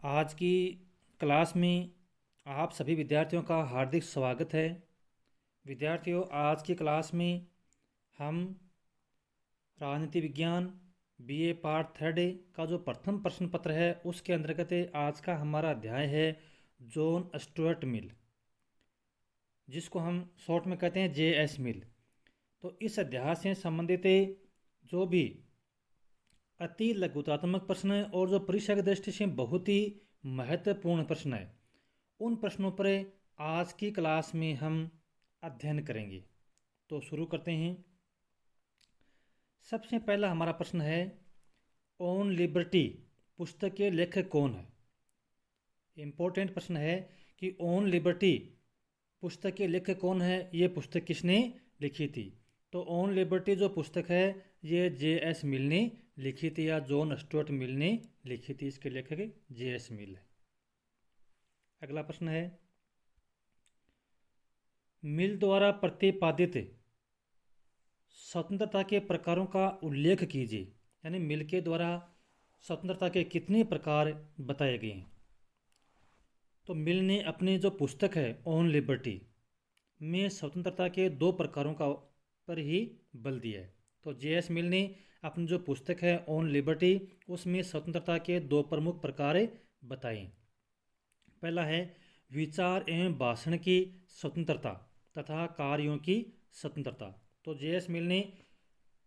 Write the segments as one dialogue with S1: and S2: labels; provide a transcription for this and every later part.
S1: आज की क्लास में आप सभी विद्यार्थियों का हार्दिक स्वागत है। विद्यार्थियों, आज की क्लास में हम राजनीति विज्ञान बीए पार्ट थर्ड का जो प्रथम प्रश्न पत्र है उसके अंतर्गत आज का हमारा अध्याय है जॉन स्टुअर्ट मिल, जिसको हम शॉर्ट में कहते हैं जेएस मिल। तो इस अध्याय से संबंधित जो भी अति लघुतात्मक प्रश्न है और जो परीक्षा की दृष्टि से बहुत ही महत्वपूर्ण प्रश्न है, उन प्रश्नों पर आज की क्लास में हम अध्ययन करेंगे। तो शुरू करते हैं। सबसे पहला हमारा प्रश्न है, ऑन लिबर्टी पुस्तक के लेखक कौन है। इम्पोर्टेंट प्रश्न है कि ऑन लिबर्टी पुस्तक के लेखक कौन है, ये पुस्तक किसने लिखी थी। तो ऑन लिबर्टी जो पुस्तक है ये जेएस मिल ने लिखी थी या जॉन स्टुअर्ट मिल ने लिखी थी। इसके लेखक जेएस मिल है। अगला प्रश्न है, मिल द्वारा प्रतिपादित स्वतंत्रता के प्रकारों का उल्लेख कीजिए। यानी मिल के द्वारा स्वतंत्रता के कितने प्रकार बताए गए हैं। तो मिल ने अपनी जो पुस्तक है ऑन लिबर्टी में स्वतंत्रता के दो प्रकारों का पर ही बल दिया है। तो जेएस मिल ने अपनी जो पुस्तक है ऑन लिबर्टी उसमें स्वतंत्रता के दो प्रमुख प्रकार बताए। पहला है विचार एवं भाषण की स्वतंत्रता तथा कार्यों की स्वतंत्रता। तो जेएस मिल ने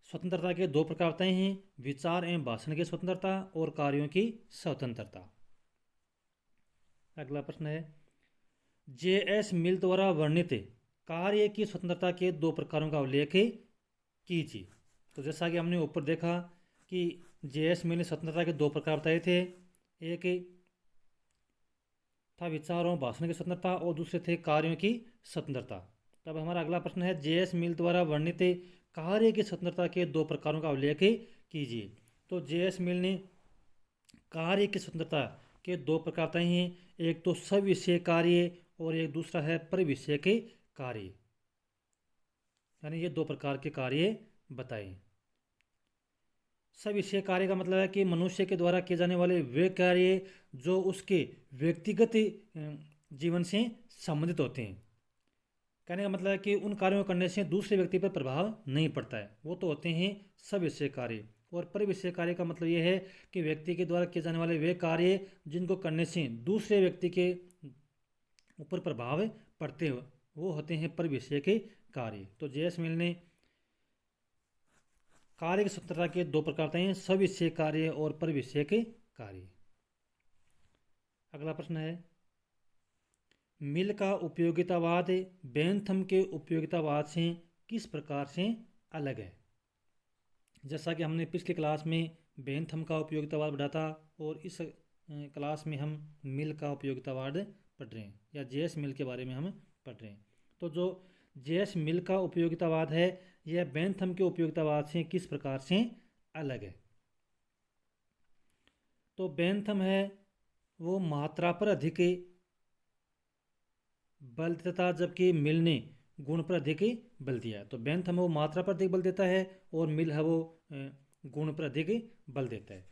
S1: स्वतंत्रता के दो प्रकार बताए हैं, विचार एवं भाषण की स्वतंत्रता और कार्यों की स्वतंत्रता। अगला प्रश्न है, जेएस मिल द्वारा वर्णित कार्य की स्वतंत्रता के दो प्रकारों का उल्लेख कीजिए। तो जैसा कि हमने ऊपर देखा कि जेएस मिल ने स्वतंत्रता के दो प्रकार बताए थे, एक था विचारों भाषण की स्वतंत्रता और दूसरे थे कार्यों की स्वतंत्रता। तब हमारा अगला प्रश्न है, जेएस मिल द्वारा वर्णित कार्य की स्वतंत्रता के दो प्रकारों का उल्लेख कीजिए। तो जेएस मिल ने कार्य की स्वतंत्रता के दो प्रकार बताए हैं, एक तो सविषय कार्य और एक दूसरा है परिविषय के कार्य। यानी ये दो प्रकार के कार्य बताए। सविषय कार्य का मतलब है कि मनुष्य के द्वारा किए जाने वाले वे कार्य जो उसके व्यक्तिगत जीवन से संबंधित होते हैं। कहने का मतलब है कि उन कार्यों को करने से दूसरे व्यक्ति पर प्रभाव नहीं पड़ता है, वो तो होते हैं सविषय कार्य। और परिविषय कार्य का मतलब ये है कि व्यक्ति के द्वारा किए जाने वाले वे कार्य जिनको करने से दूसरे व्यक्ति के ऊपर प्रभाव पड़ते हो, वो होते हैं परिविषय के कार्य। तो जेएस मिल ने कार्य की स्वतंत्रता के दो प्रकार बताए हैं, सविषय कार्य और परिविषय के कार्य। अगला प्रश्न है, मिल का उपयोगितावाद बेंथम के उपयोगितावाद से किस प्रकार से अलग है। जैसा कि हमने पिछली क्लास में बेंथम का उपयोगितावाद पढ़ा था और इस क्लास में हम मिल का उपयोगितावाद पढ़ रहे हैं या जेएस मिल के बारे में हम पढ़ रहे हैं। तो जो जेएस मिल का उपयोगितावाद है यह बेंथम के उपयोगितावाद से किस प्रकार से अलग है। तो बेंथम है वो मात्रा पर अधिक बल देता था, जबकि मिल ने गुण पर अधिक बल दिया। तो बेंथम वो मात्रा पर अधिक बल देता है और मिल है वो गुण पर अधिक बल देता है।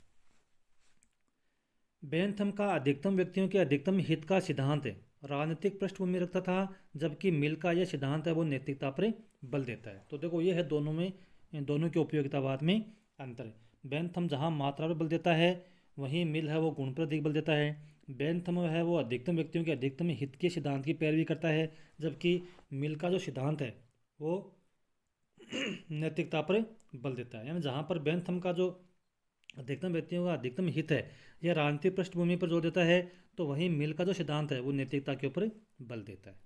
S1: बेंथम का अधिकतम व्यक्तियों के अधिकतम हित का सिद्धांत राजनीतिक पृष्ठभूमि में रखता था, जबकि मिल का यह सिद्धांत है वो नैतिकता पर बल देता है। तो देखो ये है दोनों में, दोनों के उपयोगितावाद में अंतर है। बेंथम जहाँ मात्रा पर बल देता है वहीं मिल है वो गुण पर अधिक बल देता है। बेंथम है वो अधिकतम व्यक्तियों के अधिकतम हित के सिद्धांत की पैरवी करता है, जबकि मिल का जो सिद्धांत है वो नैतिकता पर बल देता है। यानी जहाँ पर बेंथम का जो अधिकतम व्यक्तियों का अधिकतम हित है यह राजनीतिक पृष्ठभूमि पर जोर देता है, तो वहीं मिल का जो सिद्धांत है वो नैतिकता के ऊपर बल देता है।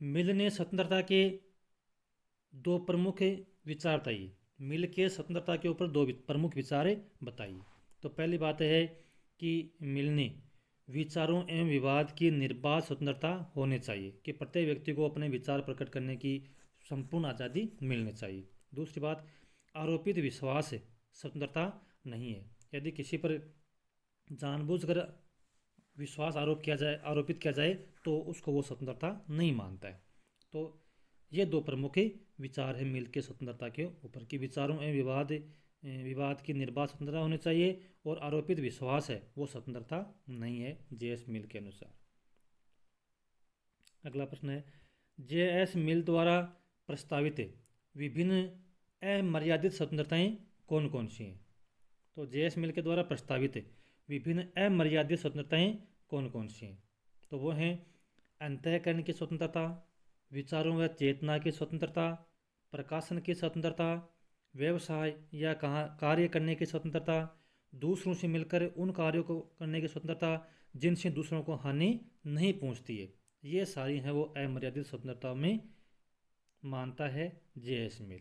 S1: मिल ने स्वतंत्रता के दो प्रमुख विचार बताइए। मिल के स्वतंत्रता के ऊपर दो प्रमुख विचार बताइए। तो पहली बात है कि मिल ने विचारों एवं विवाद की निर्बाध स्वतंत्रता होनी चाहिए, कि प्रत्येक व्यक्ति को अपने विचार प्रकट करने की संपूर्ण आज़ादी मिलनी चाहिए। दूसरी बात, आरोपित विश्वास स्वतंत्रता नहीं है। यदि किसी पर जानबूझकर विश्वास आरोपित किया जाए तो उसको वो स्वतंत्रता नहीं मानता है। तो ये दो प्रमुख विचार है मिल के स्वतंत्रता के ऊपर, कि विचारों एवं विवाद विवाद की निर्बाध स्वतंत्रता होनी चाहिए और आरोपित विश्वास है वो स्वतंत्रता नहीं है जे.एस. मिल के अनुसार। अगला प्रश्न है, जे.एस. मिल द्वारा प्रस्तावित विभिन्न अमर्यादित स्वतंत्रताएं कौन कौन सी हैं? तो जे.एस. मिल के द्वारा प्रस्तावित विभिन्न अमर्यादित स्वतंत्रताएं कौन कौन सी हैं? तो वो हैं अंतःकरण की स्वतंत्रता, विचारों व चेतना की स्वतंत्रता, प्रकाशन की स्वतंत्रता, व्यवसाय या कार्य करने की स्वतंत्रता, दूसरों से मिलकर उन कार्यों को करने की स्वतंत्रता जिनसे दूसरों को हानि नहीं पहुंचती है। ये सारी हैं वो अमर्यादित स्वतंत्रता में मानता है जे.एस. मिल।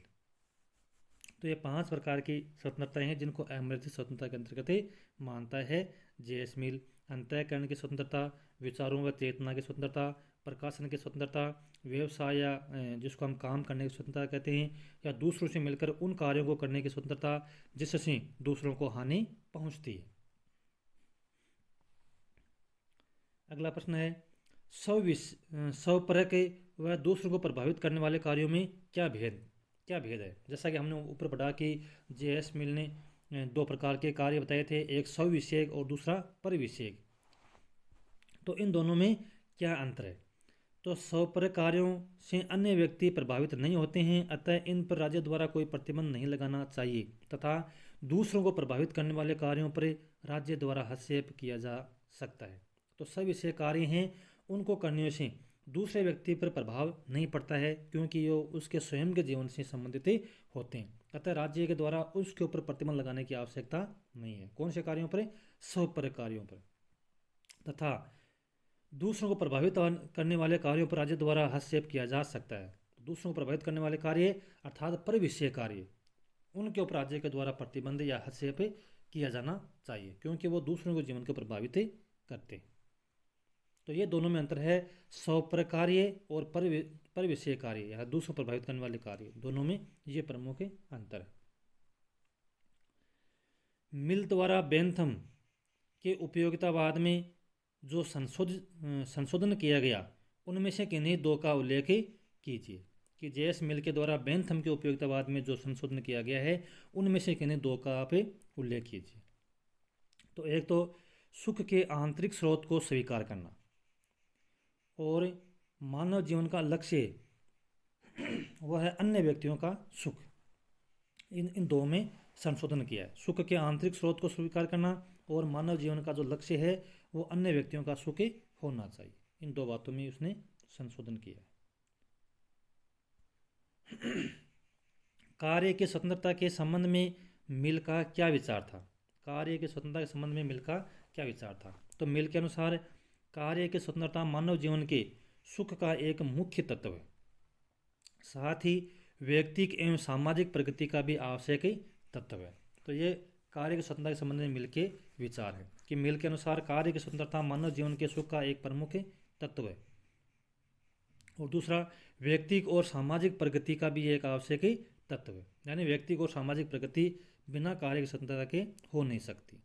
S1: तो ये 5 प्रकार की स्वतंत्रताएं हैं जिनको अमर्यादित स्वतंत्रता के अंतर्गत मानता है जे.एस. मिल। अंतःकरण की स्वतंत्रता, विचारों व चेतना की स्वतंत्रता, प्रकाशन की स्वतंत्रता, व्यवसाय या जिसको हम काम करने की स्वतंत्रता कहते हैं, या दूसरों से मिलकर उन कार्यों को करने की स्वतंत्रता जिससे दूसरों को हानि पहुंचती है। अगला प्रश्न है, स्वपरक व दूसरों को प्रभावित करने वाले कार्यों में क्या भेद है? जैसा कि हमने ऊपर पढ़ा कि जे.एस. मिल ने 2 प्रकार के कार्य बताए थे, एक स्वविषयक और दूसरा परिविषयक। तो इन दोनों में क्या अंतर है? तो स्वपरक कार्यों से अन्य व्यक्ति प्रभावित नहीं होते हैं, अतः इन पर राज्य द्वारा कोई प्रतिबंध नहीं लगाना चाहिए, तथा दूसरों को प्रभावित करने वाले कार्यों पर राज्य द्वारा हस्तक्षेप किया जा सकता है। तो सविषय कार्य हैं, उनको करने से दूसरे व्यक्ति पर प्रभाव नहीं पड़ता है क्योंकि ये उसके स्वयं के जीवन से संबंधित होते हैं, अतः राज्य के द्वारा उसके ऊपर प्रतिबंध लगाने की आवश्यकता नहीं है। कौन से कार्यों पर? स्वपरक कार्यों पर। तथा दूसरों को प्रभावित करने वाले कार्यों पर राज्य द्वारा हस्तक्षेप किया जा सकता है। दूसरों को प्रभावित करने वाले कार्य अर्थात परिविषय कार्य, उनके ऊपर राज्य के द्वारा प्रतिबंध या हस्तक्षेप किया जाना चाहिए क्योंकि वो दूसरों के जीवन को प्रभावित करते हैं। तो ये दोनों में अंतर है, स्वपरक कार्य और परिविषय कार्य या दूसरों को प्रभावित करने वाले कार्य, दोनों में ये प्रमुख अंतर है। मिल द्वारा बेंथम के उपयोगितावाद में जो संशोधन किया गया उनमें से किन्हीं 2 का उल्लेख कीजिए। कि जे.एस. मिल के द्वारा बेंथम के उपयोगितावाद में जो संशोधन किया गया है उनमें से किन्हीं 2 का आप उल्लेख कीजिए। तो एक तो सुख के आंतरिक स्रोत को स्वीकार करना, और मानव जीवन का लक्ष्य वह है अन्य व्यक्तियों का सुख। इन 2 में संशोधन किया है, सुख के आंतरिक स्रोत को स्वीकार करना और मानव जीवन का जो लक्ष्य है वो अन्य व्यक्तियों का सुख होना चाहिए। इन 2 बातों में उसने संशोधन किया है। कार्य की स्वतंत्रता के संबंध में मिल का क्या विचार था? कार्य की स्वतंत्रता के संबंध में मिल का क्या विचार था? तो मिल के अनुसार कार्य की स्वतंत्रता मानव जीवन के सुख का एक मुख्य तत्व है, साथ ही व्यक्तिक एवं सामाजिक प्रगति का भी आवश्यक तत्व है। तो ये कार्य की स्वतंत्रता के संबंध में मिल के विचार है कि मिल के अनुसार कार्य की स्वतंत्रता मानव जीवन के सुख का एक प्रमुख तत्व है, और दूसरा व्यक्तिक और सामाजिक प्रगति का भी एक आवश्यक तत्व है, यानी व्यक्तिक और सामाजिक प्रगति बिना कार्य की स्वतंत्रता के हो नहीं सकती।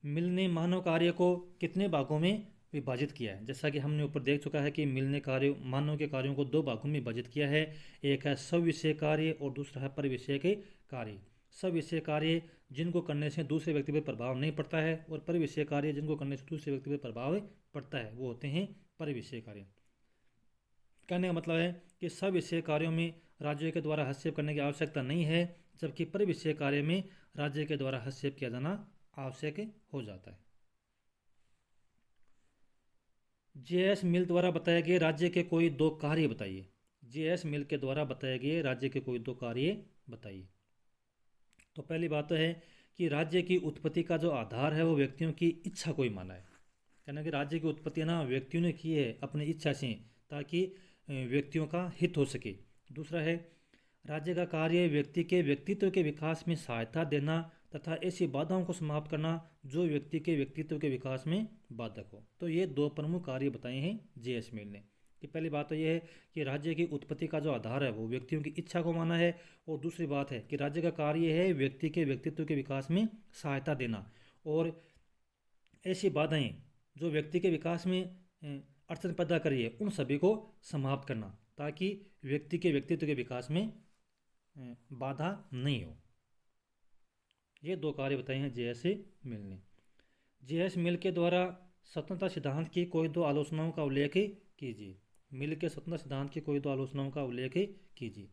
S1: मिल ने मानव कार्य को कितने भागों में विभाजित किया है? जैसा कि हमने ऊपर देख चुका है कि मिल ने मानव के कार्यों को 2 भागों में विभाजित किया है, एक है स्वविषय कार्य और दूसरा है परिविषय के कार्य। स्वविषय कार्य जिनको करने से दूसरे व्यक्ति पर प्रभाव नहीं पड़ता है, और परिविषय कार्य जिनको करने से दूसरे व्यक्ति पर प्रभाव पड़ता है, वो होते हैं परिविषय कार्य। कहने का मतलब है कि स्वविषय कार्यों में राज्य के द्वारा हस्तक्षेप करने की आवश्यकता नहीं है, जबकि परिविषय कार्य में राज्य के द्वारा हस्तक्षेप किया जाना आवश्यक हो जाता है। जे.एस. मिल द्वारा बताए गए राज्य के कोई 2 कार्य बताइए। जे.एस. मिल के द्वारा बताए गए राज्य के कोई 2 कार्य बताइए। तो पहली बात तो है कि राज्य की उत्पत्ति का जो आधार है वो व्यक्तियों की इच्छा को ही माना है। कहना कि राज्य की उत्पत्ति ना व्यक्तियों ने की है अपनी इच्छा से, ताकि व्यक्तियों का हित हो सके। दूसरा है, राज्य का कार्य व्यक्ति के व्यक्तित्व के विकास में सहायता देना तथा ऐसी बाधाओं को समाप्त करना जो व्यक्ति के व्यक्तित्व के विकास में बाधक हो। तो ये 2 प्रमुख कार्य बताए हैं जे.एस. मिल ने। कि पहली बात तो ये है कि राज्य की उत्पत्ति का जो आधार है वो व्यक्तियों की इच्छा को माना है, और दूसरी बात है कि राज्य का कार्य है व्यक्ति के व्यक्तित्व के विकास में सहायता देना, और ऐसी बाधाएं जो व्यक्ति के विकास में अड़चन पैदा करिए उन सभी को समाप्त करना, ताकि व्यक्ति के व्यक्तित्व के विकास में बाधा नहीं हो। ये दो कार्य बताए हैं जे.एस. मिल ने। जे.एस. मिल के द्वारा स्वतंत्रता सिद्धांत की कोई दो आलोचनाओं का उल्लेख कीजिए। मिल के स्वतंत्रता सिद्धांत की कोई दो आलोचनाओं का उल्लेख कीजिए।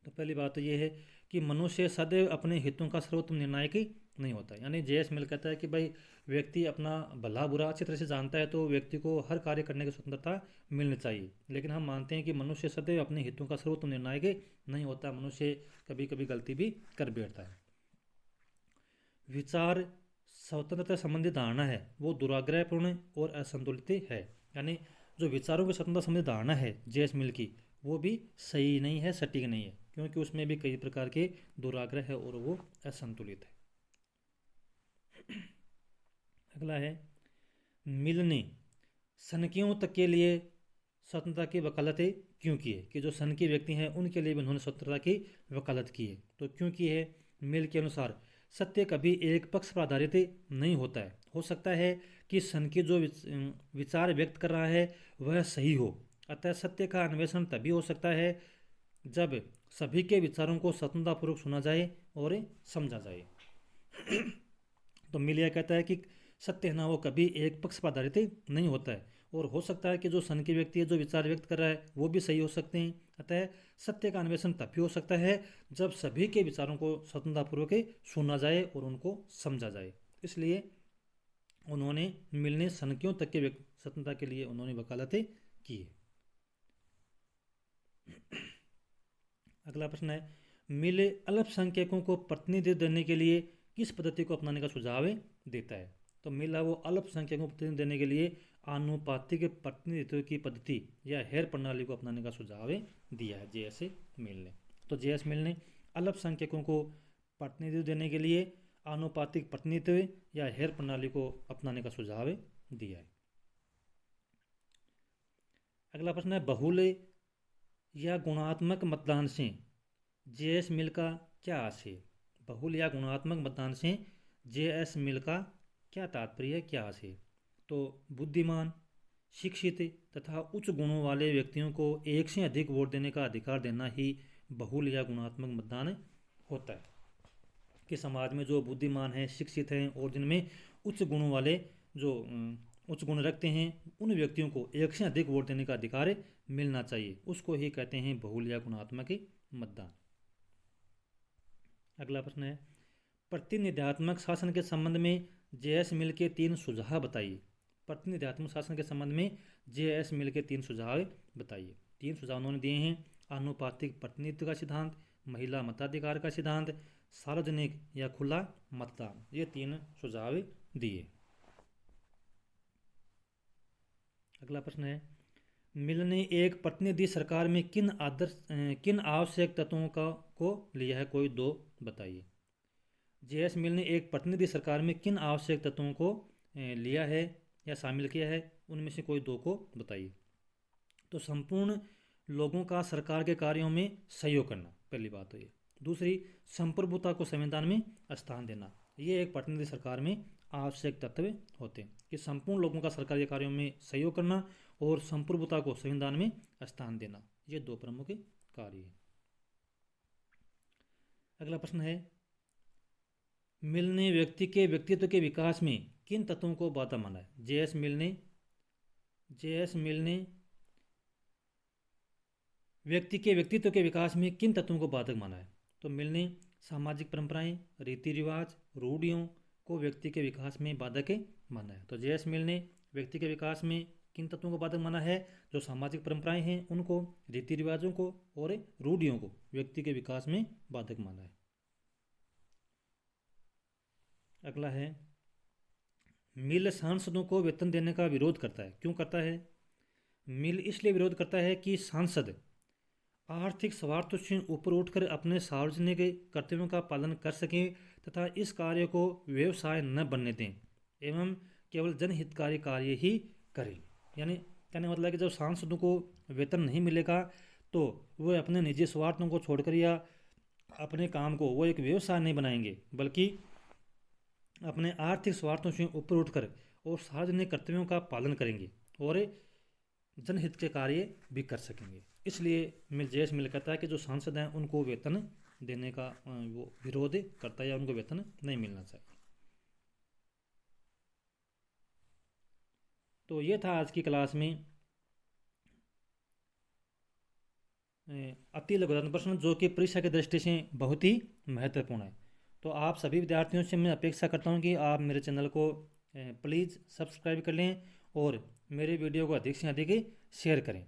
S1: तो पहली बात तो ये है कि मनुष्य सदैव अपने हितों का सर्वोत्तम निर्णायक नहीं होता है। यानी जे.एस. मिल कहता है कि भाई व्यक्ति अपना भला बुरा अच्छी तरह से जानता है, तो व्यक्ति को हर कार्य करने की स्वतंत्रता मिलनी चाहिए। लेकिन हम मानते हैं कि मनुष्य सदैव अपने हितों का सर्वोत्तम निर्णायक नहीं होता, मनुष्य कभी कभी गलती भी कर बैठता है। विचार स्वतंत्रता संबंधी धारणा है वो दुराग्रहपूर्ण और असंतुलित है। यानी जो विचारों की स्वतंत्रता संबंधी धारणा है जे.एस. मिल की, वो भी सही नहीं है, सटीक नहीं है, क्योंकि उसमें भी कई प्रकार के दुराग्रह है और वो असंतुलित है। अगला है, मिल ने सनकियों तक के लिए स्वतंत्रता की वकालत क्यों की है, कि जो सनकी व्यक्ति हैं उनके लिए भी उन्होंने स्वतंत्रता की वकालत की है। तो क्यों की है? मिल के अनुसार सत्य कभी एक पक्ष पर आधारित नहीं होता है। हो सकता है कि सनकी जो विचार व्यक्त कर रहा है वह सही हो, अतः सत्य का अन्वेषण तभी हो सकता है जब सभी के विचारों को स्वतंत्रतापूर्वक सुना जाए और समझा जाए। तो मिल यह कहता है कि सत्य है ना, वो कभी एक पक्ष पर आधारित नहीं होता है, और हो सकता है कि जो सन की व्यक्ति है जो विचार व्यक्त कर रहा है वो भी सही हो सकते हैं। अतः सत्य का अन्वेषण तभी हो सकता है जब सभी के विचारों को स्वतंत्रतापूर्वक सुना जाए और उनको समझा जाए। इसलिए उन्होंने मिलने सनकियों तक के स्वतंत्रता के लिए उन्होंने वकालत की है। अगला प्रश्न है, मिल अल्पसंख्यकों को प्रतिनिधित्व देने के लिए किस पद्धति को अपनाने का सुझाव देता है? तो मिल वो अल्पसंख्यकों को प्रतिनिधित्व देने के लिए आनुपातिक प्रतिनिधित्व की पद्धति या हेर प्रणाली को अपनाने का सुझाव दिया है जे.एस. मिल ने। तो जे.एस. मिल ने अल्पसंख्यकों को प्रतिनिधित्व देने के लिए आनुपातिक प्रतिनिधित्व या हेर प्रणाली को अपनाने का सुझाव दिया है। अगला प्रश्न है, बहुल या गुणात्मक मतदान से जे.एस. मिल का क्या आशय? बहुल या गुणात्मक मतदान से जे.एस. मिल का क्या तात्पर्य है, क्या आशय? तो बुद्धिमान, शिक्षित तथा उच्च गुणों वाले व्यक्तियों को एक से अधिक वोट देने का अधिकार देना ही बहुल या गुणात्मक मतदान होता है। कि समाज में जो बुद्धिमान हैं, शिक्षित हैं और जिनमें उच्च गुणों वाले जो उच्च गुण रखते हैं उन व्यक्तियों को एक से अधिक वोट देने का अधिकार मिलना चाहिए, उसको ही कहते हैं बहुल या गुणात्मक मतदान। अगला प्रश्न है, प्रतिनिध्यात्मक शासन के संबंध में जे.एस. मिल के 3 सुझाव बताइए। प्रतिनिध्यात्मक शासन के संबंध में जे.एस. मिल के 3 सुझाव बताइए। 3 सुझाव उन्होंने दिए हैं, आनुपातिक प्रतिनिधित्व का सिद्धांत, महिला मताधिकार का सिद्धांत, सार्वजनिक या खुला मतदान। ये 3 सुझाव दिए। अगला प्रश्न है, मिल ने एक प्रतिनिधि सरकार में किन आवश्यक तत्वों को लिया है, कोई 2 बताइए। जे.एस. मिल ने एक प्रतिनिधि सरकार में किन आवश्यक तत्वों को लिया है या शामिल किया है, उनमें से कोई 2 को बताइए। तो संपूर्ण लोगों का सरकार के कार्यों में सहयोग करना, पहली बात तो ये। दूसरी, संप्रभुता को संविधान में स्थान देना। ये एक प्रतिनिधि सरकार में आवश्यक तत्व होते हैं कि संपूर्ण लोगों का सरकारी कार्यों में सहयोग करना और संप्रभुता को संविधान में स्थान देना, ये 2 प्रमुख कार्य हैं। अगला प्रश्न है, मिल ने व्यक्ति के व्यक्तित्व के विकास में किन तत्वों को बाधा माना है? जे.एस. मिल ने व्यक्ति के व्यक्तित्व के विकास में किन तत्वों को बाधक माना है? तो मिल ने सामाजिक परंपराएं, रीति रिवाज, रूढ़ियों को व्यक्ति के विकास में बाधक माना है। तो जे.एस. मिल ने व्यक्ति के विकास में किन तत्वों को बाधक माना है? जो सामाजिक परंपराएं हैं उनको, रीति रिवाजों को और रूढ़ियों को व्यक्ति के विकास में बाधक माना है। अगला है, मिल सांसदों को वेतन देने का विरोध करता है, क्यों करता है? मिल इसलिए विरोध करता है कि सांसद आर्थिक स्वार्थ से ऊपर उठकर अपने सार्वजनिक कर्तव्यों का पालन कर सकें तथा इस कार्य को व्यवसाय न बनने दें एवं केवल जनहितकारी कार्य ही करें। यानी कहने का मतलब है कि जब सांसदों को वेतन नहीं मिलेगा तो वह अपने निजी स्वार्थों को छोड़कर या अपने काम को वो एक व्यवसाय नहीं बनाएंगे, बल्कि अपने आर्थिक स्वार्थों से ऊपर उठकर और सार्वजनिक कर्तव्यों का पालन करेंगे और जनहित के कार्य भी कर सकेंगे। इसलिए जेएस मिल कहता है कि जो सांसद हैं उनको वेतन देने का वो विरोध करता है या उनको वेतन नहीं मिलना चाहिए। तो ये था आज की क्लास में अति लघुदात्मक प्रश्न, जो कि परीक्षा की दृष्टि से बहुत ही महत्वपूर्ण है। तो आप सभी विद्यार्थियों से मैं अपेक्षा करता हूँ कि आप मेरे चैनल को प्लीज़ सब्सक्राइब कर लें और मेरे वीडियो को अधिक से अधिक शेयर करें।